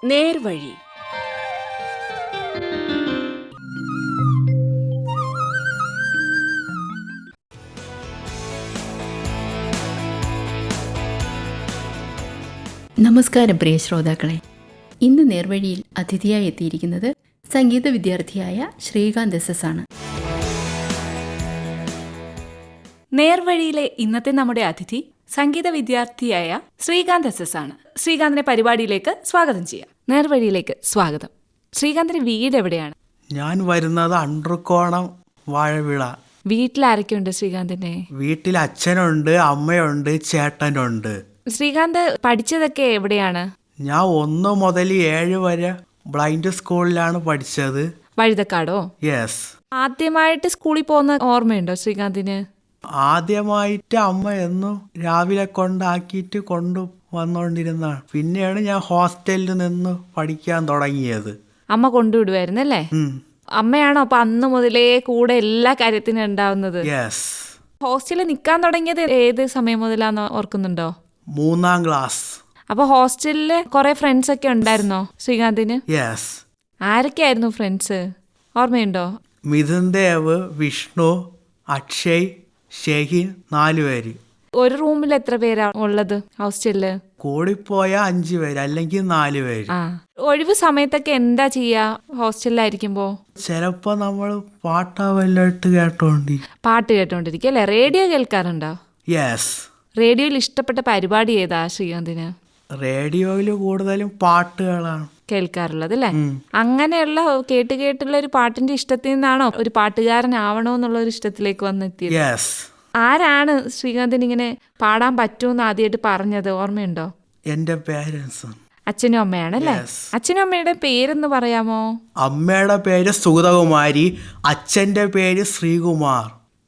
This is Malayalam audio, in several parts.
നേർവഴി. നമസ്കാരം പ്രിയ ശ്രോതാക്കളെ. ഇന്ന് നേർവഴിയിൽ അതിഥിയായി എത്തിയിരിക്കുന്നത് സംഗീത വിദ്യാർത്ഥിയായ ശ്രീകാന്ത് എസ് ആണ്. നേർവഴിയിലെ ഇന്നത്തെ നമ്മുടെ അതിഥി സംഗീത വിദ്യാർത്ഥിയായ ശ്രീകാന്ത് എസ് ആണ്. ശ്രീകാന്തിനെ പരിപാടിയിലേക്ക് സ്വാഗതം ചെയ്യാം. നേർവഴിയിലേക്ക് സ്വാഗതം. ശ്രീകാന്തിന്റെ വീട് എവിടെയാണ്? ഞാൻ വരുന്നത് അണ്ടർക്കോണം വാഴവിള. വീട്ടിൽ ആരൊക്കെയുണ്ട് ശ്രീകാന്തിന്റെ? വീട്ടിൽ അച്ഛനുണ്ട്, അമ്മയുണ്ട്, ചേട്ടനുണ്ട്. ശ്രീകാന്ത് പഠിച്ചതൊക്കെ എവിടെയാണ്? ഞാൻ 1 മുതൽ 7 വരെ ബ്ലൈൻഡ് സ്കൂളിലാണ് പഠിച്ചത്. വഴുതക്കാടോ? യെസ്. ആദ്യമായിട്ട് സ്കൂളിൽ പോകുന്ന ഓർമ്മയുണ്ടോ ശ്രീകാന്തിന്? ആദ്യമായിട്ട് അമ്മ എന്നും രാവിലെ കൊണ്ടാക്കിയിട്ട് വന്നുകൊണ്ടിരുന്നതാണ്. പിന്നെയാണ് ഞാൻ ഹോസ്റ്റലിൽ നിന്ന് പഠിക്കാൻ തുടങ്ങിയത്. അമ്മ കൊണ്ടുവിടുവായിരുന്നല്ലേ? അമ്മയാണോ അപ്പൊ അന്ന് മുതലേ കൂടെ എല്ലാ കാര്യത്തിനും ഉണ്ടാവുന്നത്? യെസ്. ഹോസ്റ്റലിൽ നിൽക്കാൻ തുടങ്ങിയത് ഏത് സമയം മുതലാന്ന് ഓർക്കുന്നുണ്ടോ? 3ാം ക്ലാസ്. അപ്പൊ ഹോസ്റ്റലില് കുറെ ഫ്രണ്ട്സ് ഒക്കെ ഉണ്ടായിരുന്നോ ശ്രീകാന്തിന്? യെസ്. ആരൊക്കെയായിരുന്നു ഫ്രണ്ട്സ്, ഓർമ്മയുണ്ടോ? മിഥുൻ ദേവ്, വിഷ്ണു, അക്ഷയ്, ഷെഹിൻ, 4 പേര്. ഒരു റൂമിൽ എത്ര പേരാ ഉള്ളത് ഹോസ്റ്റലില്? കൂടിപ്പോയ 5 പേര്, അല്ലെങ്കിൽ 4 പേര്. ഒഴിവ് സമയത്തൊക്കെ എന്താ ചെയ്യാ ഹോസ്റ്റലിലായിരിക്കുമ്പോ? ചിലപ്പോ നമ്മള് പാട്ടാവല്ലോട്ട് പാട്ട് കേട്ടോണ്ടിരിക്കും അല്ലെ? റേഡിയോ കേൾക്കാറുണ്ടോ? യെസ്. റേഡിയോയിൽ ഇഷ്ടപ്പെട്ട പരിപാടി ഏതാ ശ്രീകാന്തിന്? റേഡിയോയിൽ കൂടുതലും പാട്ടുകളാണ് കേൾക്കാറുള്ളത് അല്ലേ? അങ്ങനെയുള്ള കേട്ടുള്ള ഒരു പാട്ടിന്റെ ഇഷ്ടത്തിൽ നിന്നാണോ ഒരു പാട്ടുകാരനാവണോ എന്നുള്ള ഒരു ഇഷ്ടത്തിലേക്ക് വന്നെത്തിയത്? യെസ്. ആരാണ് ശ്രീകാന്തിന് ഇങ്ങനെ പാടാൻ പറ്റുമെന്ന് ആദ്യമായിട്ട് പറഞ്ഞത്, ഓർമ്മയുണ്ടോ? എന്റെ പേരൻസ്. അച്ഛനും അമ്മയാണല്ലേ? അച്ഛനും അമ്മയുടെ പേരെന്ന് പറയാമോ? അമ്മയുടെ പേര് സുഗതകുമാരി, അച്ഛന്റെ പേര് ശ്രീകുമാർ.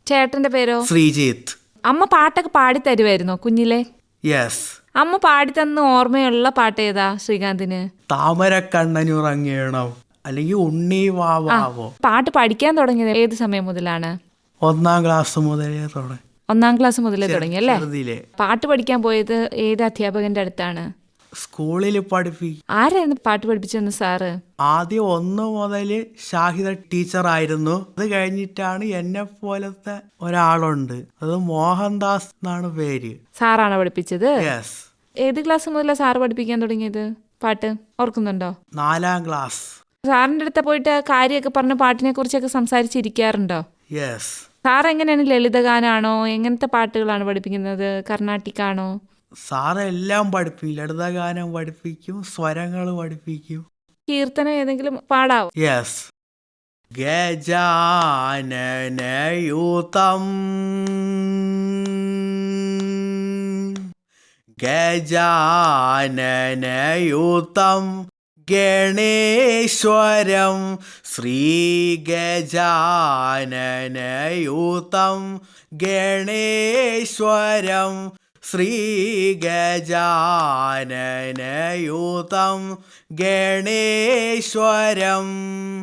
ചേട്ടന്റെ പേരോ? ശ്രീജിത്ത്. അമ്മ പാട്ടൊക്കെ പാടി തരുമായിരുന്നോ കുഞ്ഞിലെ? യെസ്. അമ്മ പാടി തന്ന ഓർമ്മയുള്ള പാട്ട് ഏതാ ശ്രീകാന്തിന്? താമരക്കണ്ണനുറങ്ങണം, അല്ലെങ്കിൽ ഉണ്ണി വാവാവോ. പാട്ട് പഠിക്കാൻ തുടങ്ങിയത് ഏത് സമയം മുതലാണ്? 1ാം ക്ലാസ് മുതലേ തുടങ്ങി. 1ാം ക്ലാസ് മുതലേ തുടങ്ങി അല്ലേ? പാട്ട് പഠിക്കാൻ പോയത് ഏത് അധ്യാപകന്റെ അടുത്താണ്? സ്കൂളിൽ പഠിപ്പിക്കും. ആരായിരുന്നു പാട്ട് പഠിപ്പിച്ചെന്ന് സാറ്? ആദ്യം 1 മുതൽ ഷാഹിദ ടീച്ചറായിരുന്നു. അത് കഴിഞ്ഞിട്ടാണ് എന്നെ പോലത്തെ ഒരാളുണ്ട്, അത് മോഹൻദാസ് എന്നാണ് പേര്. സാറാണോ പഠിപ്പിച്ചത്? യെസ്. ഏത് ക്ലാസ് മുതലാണ് സാറ് പഠിപ്പിക്കാൻ തുടങ്ങിയത് പാട്ട്, ഓർക്കുന്നുണ്ടോ? 4ാം ക്ലാസ്. സാറിന്റെ അടുത്ത് പോയിട്ട് കാര്യമൊക്കെ പറഞ്ഞ് പാട്ടിനെ കുറിച്ചൊക്കെ സംസാരിച്ചിരിക്കാറുണ്ടോ? യെസ്. സാർ എങ്ങനെയാണ്, ലളിതഗാനാണോ, എങ്ങനത്തെ പാട്ടുകളാണ് പഠിപ്പിക്കുന്നത്? കർണാട്ടിക്കാണോ? സാറെല്ലാം പഠിപ്പിക്കും. ലളിതഗാനം പഠിപ്പിക്കും, സ്വരങ്ങൾ പഠിപ്പിക്കും. കീർത്തനം ഏതെങ്കിലും പാടാവോ? യെസ്. ഗജാനനയൂതം ഗജാനനയൂതം ഗണേശ്വരം ശ്രീ ഗജാനനയൂതം ഗണേശ്വരം ശ്രീ ഗജാനനയൂതം ഗണേശ്വരം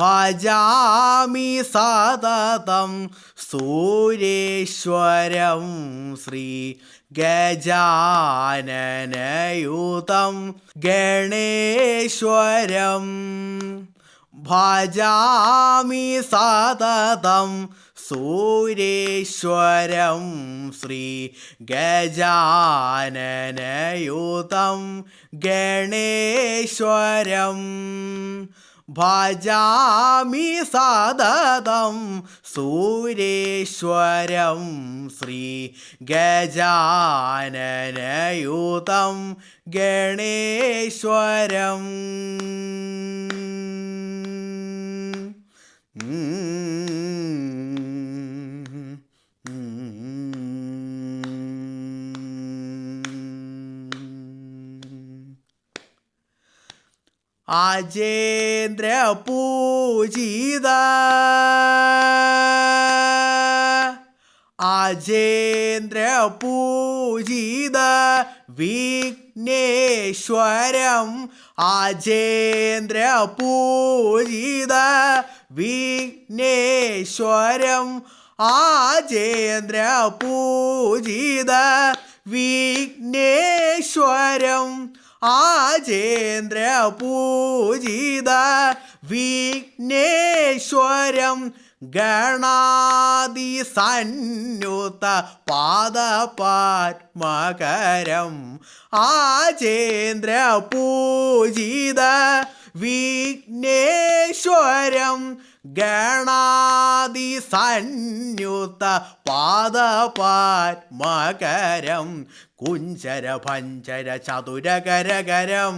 ഭജാമി സതതം സൂര്യേശ്വരം ശ്രീ ഗജാനനയൂതം ഗണേശ്വരം ഭജാമി സതതം സൂര്യേശ്വരം ശ്രീ ഗജാനനയൂതം ഗണേശ്വരം ഭജാമി സതതം സൂര്യേശ്വരം ശ്രീ ഗജാനനയൂതം ഗണേശ്വരം. അജേന്ദ്ര പൂജിത അജേന്ദ്ര പൂജിത വിഘ്നേശ്വരം അജേന്ദ്ര പൂജിത വിഘ്നേശ്വരം ആചേന്ദ്ര പൂജിത വിഘ്നേശ്വരം ആചേന്ദ്ര പൂജിത വിഘ്നേശ്വരം ഗണാതി സന്നുത പാദപദ്മകരം ആചേന്ദ്ര പൂജിത വിഘ്നേശ്വരം ഗണാതി സന്നുത പാദപദ്മകരം കുഞ്ചര ഭഞ്ചര ചതുരകരകരം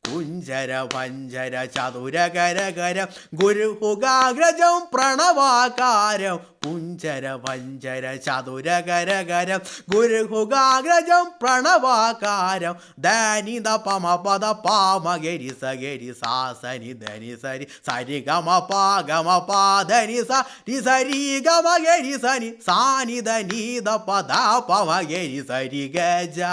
കുഞ്ചര ഭഞ്ചര ചതുരകരകരം ഗുരുഹുഗാഗ്രജം പ്രണവാകാരം കുഞ്ചര ഭഞ്ചര ചതുരകരകരം ഗുരുഹുഗാഗ്രജം പ്രണവാകാരം ധനിത പമ പദ പാമഗരി സഗരി സാസനി ധനി സരി സരി ഗമ പാഗമ പാധനി സരി സരി ഗമഗരി സനി സാനി ധനീത പദ പമഗരി സരി ഗജാനനയുതം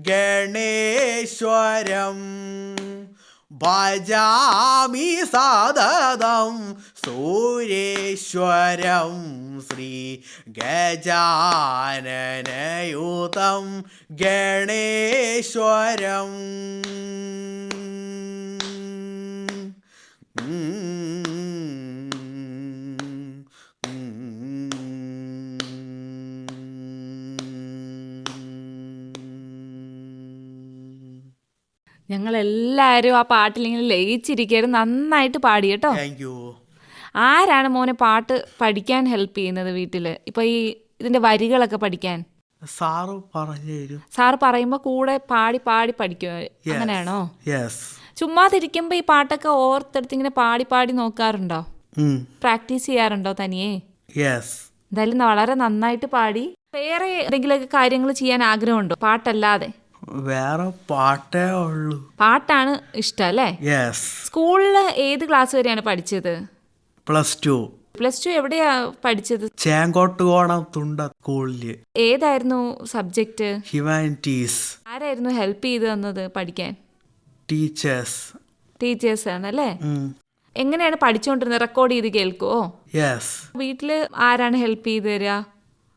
ഗണേശ്വരം ഭജാമി സതതം സൂര്യേശ്വരം ശ്രീ ഗജാനനയുതം ഗണേശ്വരം ഞങ്ങളെല്ലാവരും ആ പാട്ടിലിങ്ങനെ ലയിച്ചിരിക്കുകയായിരുന്നു. നന്നായിട്ട് പാടി കേട്ടോ. Thank you. ആരാണ് മോനെ പാട്ട് പഠിക്കാൻ ഹെൽപ്പ് ചെയ്യുന്നത് വീട്ടിൽ? ഇപ്പൊ ഈ ഇതിന്റെ വരികളൊക്കെ പഠിക്കാൻ സാറ് പറഞ്ഞു തരും. സാറ് പറയുമ്പോ കൂടെ പാടി പാടി പഠിക്കുക, അങ്ങനെയാണോ? യെസ്. ചുമ്മാതിരിക്കുമ്പോ ഈ പാട്ടൊക്കെ ഓർത്തെടുത്ത് ഇങ്ങനെ പാടി പാടി നോക്കാറുണ്ടോ? പ്രാക്ടീസ് ചെയ്യാറുണ്ടോ തനിയെ? യെസ്. എന്തായാലും വളരെ നന്നായിട്ട് പാടി. വേറെ എന്തെങ്കിലുമൊക്കെ കാര്യങ്ങൾ ചെയ്യാൻ ആഗ്രഹമുണ്ടോ പാട്ടല്ലാതെ? വേറെ പാട്ടേ ഉള്ളൂ. പാട്ടാണ് ഇഷ്ടം അല്ലേ? യെസ്. സ്കൂളിൽ ഏത് ക്ലാസ് വരെയാണ് പഠിച്ചത്? +2. +2 എവിടെയാ പഠിച്ചത്? ചേങ്കോട്ടുകോണം തുണ്ട സ്കൂളില്. ഏതായിരുന്നു സബ്ജക്റ്റ്? ഹ്യൂമാനിറ്റീസ്. ആരായിരുന്നു ഹെൽപ്പ് ചെയ്ത് തന്നത് പഠിക്കാൻ? ടീച്ചേഴ്സ്. ടീച്ചേഴ്സ് ആണല്ലേ? എങ്ങനെയാണ് പഠിച്ചുകൊണ്ടിരുന്നത്? റെക്കോർഡ് ചെയ്ത് കേൾക്കുവോ? യെസ്. വീട്ടില് ആരാണ് ഹെൽപ്പ് ചെയ്ത് തരിക?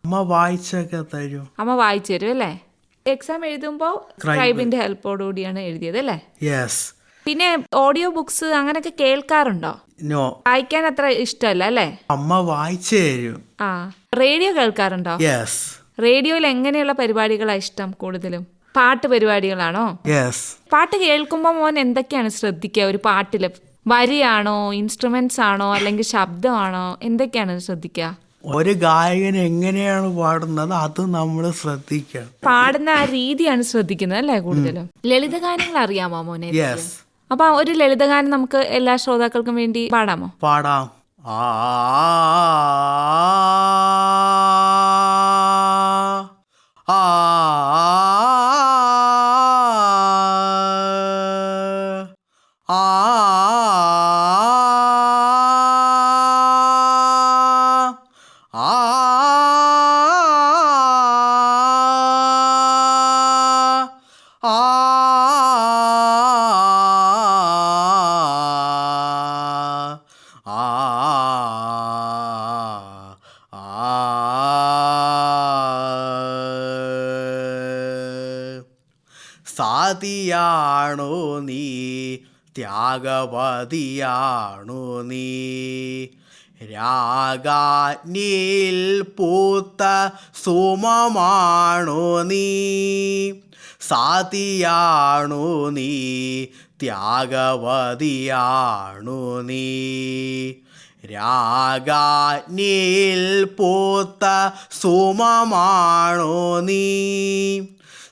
അമ്മ വായിച്ചൊക്കെ തരും. അമ്മ വായിച്ചു തരും അല്ലേ? എക്സാം എഴുതുമ്പോൾ സ്ക്രൈബിന്റെ ഹെൽപ്പോടുകൂടിയാണ് എഴുതിയത് അല്ലേ? യെസ്. പിന്നെ ഓഡിയോ ബുക്സ് അങ്ങനെയൊക്കെ കേൾക്കാറുണ്ടോ? നോ. വായിക്കാൻ അത്ര ഇഷ്ടമല്ല അല്ലേ? അമ്മ വായിച്ചു തരും. ആ, റേഡിയോ കേൾക്കാറുണ്ടോ? യെസ്. റേഡിയോയിൽ എങ്ങനെയുള്ള പരിപാടികളാണ് ഇഷ്ടം കൂടുതലും? പാട്ട് പരിപാടികളാണോ? യെസ്. പാട്ട് കേൾക്കുമ്പോൾ മോൻ എന്തൊക്കെയാണ് ശ്രദ്ധിക്കുക? ഒരു പാട്ടില് വരിയാണോ, ഇൻസ്ട്രുമെന്റ്സ് ആണോ, അല്ലെങ്കിൽ ശബ്ദമാണോ, എന്തൊക്കെയാണ് ശ്രദ്ധിക്കുക? ഒരു ഗായകൻ എങ്ങനെയാണ് പാടുന്നത് അത് നമ്മൾ ശ്രദ്ധിക്കണം. പാടുന്ന ആ രീതിയാണ് ശ്രദ്ധിക്കുന്നത് അല്ലേ കൂടുതലും? ലളിതഗാനങ്ങൾ അറിയാമോ മോനെ? യെസ്. അപ്പൊ ഒരു ലളിതഗാനം നമുക്ക് എല്ലാ ശ്രോതാക്കൾക്കും വേണ്ടി പാടാമോ? പാടാം. ആ ആ സാതിയാണോ നീ, ത്യാഗവതിയാണോ നീ, രാഗാഗ്നിയിൽ പൂത്ത സുമമാണോ നീ, സാതിയാണോ നീ, ത്യാഗവതിയാണോ നീ, രാഗാഗ്നിയിൽ പൂത്ത സുമമാണോ നീ,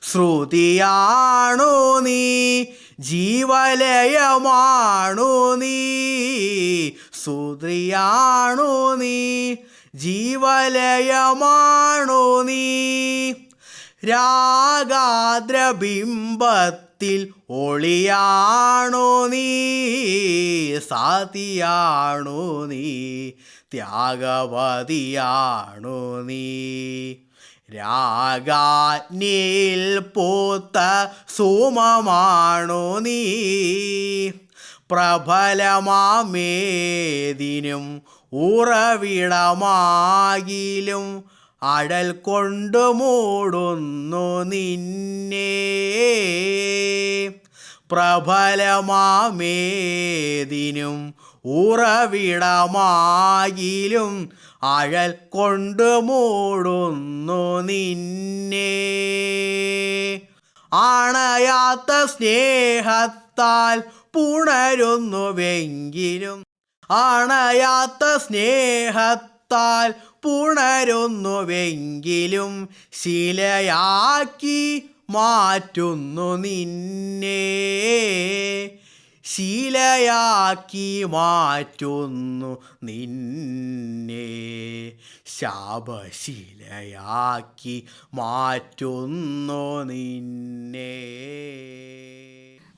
ശ്രുതിയാണോ നീ, ജീവലയമാണോ നീ, സുദ്രിയാണോ നീ, ജീവലയമാണോ നീ, രാഗാദ്രബിംബത്തിൽ ഒളിയാണോ നീ, സാതിയാണോ നീ, ത്യാഗവതിയാണോ നീ, രാഗാഗ്നിയിൽ പൂത്ത സുമമാണോ നീ, പ്രബലമാമേതിനും ഉറവിടമാകിലും അഴൽ കൊണ്ടു മൂടുന്നു നിന്നെ. പ്രബലമാമേതിനും ഉറവിടമാകിലും അഴൽ കൊണ്ടു മൂടുന്നു നിന്നെ. അണയാത്ത സ്നേഹത്താൽ പുണരുന്നുവെങ്കിലും അണയാത്ത സ്നേഹത്താൽ പുണരുന്നുവെങ്കിലും ശിലയാക്കി മാറ്റുന്നു നിന്നെ. ശിലയാക്കി മാറ്റുന്നു നിന്നെ. ശാപശിലയാക്കി മാറ്റുന്നു നിന്നെ.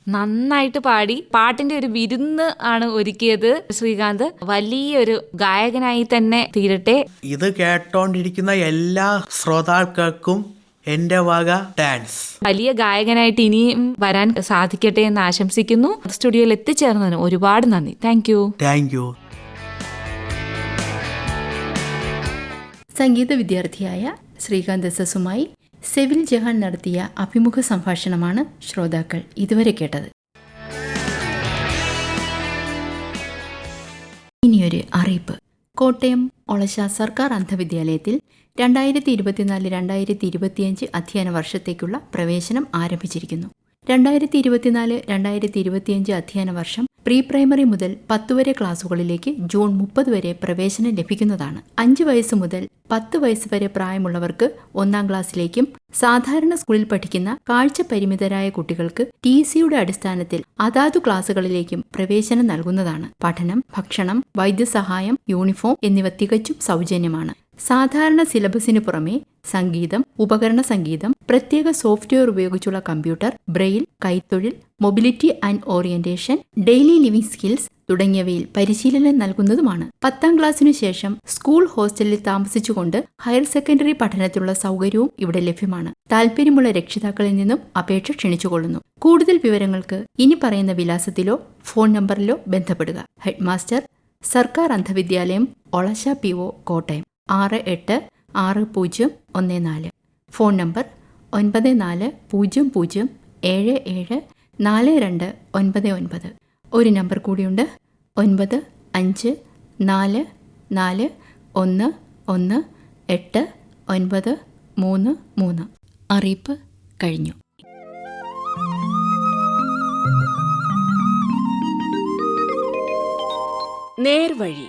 നന്നായിട്ട് പാടി. പാട്ടിന്റെ ഒരു വിരുന്ന് ആണ് ഒരുക്കിയത് ശ്രീകാന്ത്. വലിയൊരു ഗായകനായി തന്നെ തീരട്ടെ. ഇത് കേട്ടോണ്ടിരിക്കുന്ന എല്ലാ ശ്രോതാക്കൾക്കും എൻ്റെ വക ഡാൻസ്. വലിയ ഗായകനായിട്ട് ഇനിയും വരാൻ സാധിക്കട്ടെ എന്ന് ആശംസിക്കുന്നു. സ്റ്റുഡിയോയിൽ എത്തിച്ചേർന്നതിന് ഒരുപാട് നന്ദി. Thank you. Thank you. സംഗീത വിദ്യാർത്ഥിയായ ശ്രീകാന്ത് എസ്.എസുമായി സെവിൽ ജഹാൻ നടത്തിയ അഭിമുഖ സംഭാഷണമാണ് ശ്രോതാക്കൾ ഇതുവരെ കേട്ടത്. ഇനിയൊരു അറിയിപ്പ്. കോട്ടയം ഒളശ സർക്കാർ അന്ധവിദ്യാലയത്തിൽ 2024-2025 അധ്യയന വർഷത്തേക്കുള്ള പ്രവേശനം ആരംഭിച്ചിരിക്കുന്നു. 2024-2025 അധ്യയന വർഷം പ്രീ പ്രൈമറി മുതൽ 10 വരെ ക്ലാസുകളിലേക്ക് ജൂൺ 30 വരെ പ്രവേശനം ലഭിക്കുന്നതാണ്. 5 വയസ്സ് മുതൽ 10 വയസ്സ് വരെ പ്രായമുള്ളവർക്ക് 1-ാം ക്ലാസ്സിലേക്കും സാധാരണ സ്കൂളിൽ പഠിക്കുന്ന കാഴ്ച പരിമിതരായ കുട്ടികൾക്ക് TCയുടെ അടിസ്ഥാനത്തിൽ അതാതു ക്ലാസുകളിലേക്കും പ്രവേശനം നൽകുന്നതാണ്. പഠനം, ഭക്ഷണം, വൈദ്യസഹായം, യൂണിഫോം എന്നിവ തികച്ചും സൗജന്യമാണ്. സാധാരണ സിലബസിന് പുറമെ സംഗീതം, ഉപകരണ സംഗീതം, പ്രത്യേക സോഫ്റ്റ്വെയർ ഉപയോഗിച്ചുള്ള കമ്പ്യൂട്ടർ, ബ്രെയിൽ, കൈത്തൊഴിൽ, mobility and orientation, daily living skills തുടങ്ങിയവയിൽ പരിശീലനം നൽകുന്നതുമാണ്. 10-ാം ക്ലാസ്സിനു ശേഷം സ്കൂൾ ഹോസ്റ്റലിൽ താമസിച്ചുകൊണ്ട് ഹയർ സെക്കൻഡറി പഠനത്തിനുള്ള സൗകര്യവും ഇവിടെ ലഭ്യമാണ്. താൽപ്പര്യമുള്ള രക്ഷിതാക്കളിൽ നിന്നും അപേക്ഷ ക്ഷണിച്ചുകൊള്ളുന്നു. കൂടുതൽ വിവരങ്ങൾക്ക് ഇനി പറയുന്ന വിലാസത്തിലോ ഫോൺ നമ്പറിലോ ബന്ധപ്പെടുക. ഹെഡ്മാസ്റ്റർ, സർക്കാർ അന്ധവിദ്യാലയം, Olassa PO, Kottayam 686014. Phone number 9400774299. ഒരു നമ്പർ കൂടിയുണ്ട്, 9544118933. അറിയിപ്പ് കഴിഞ്ഞു. നേർവഴി.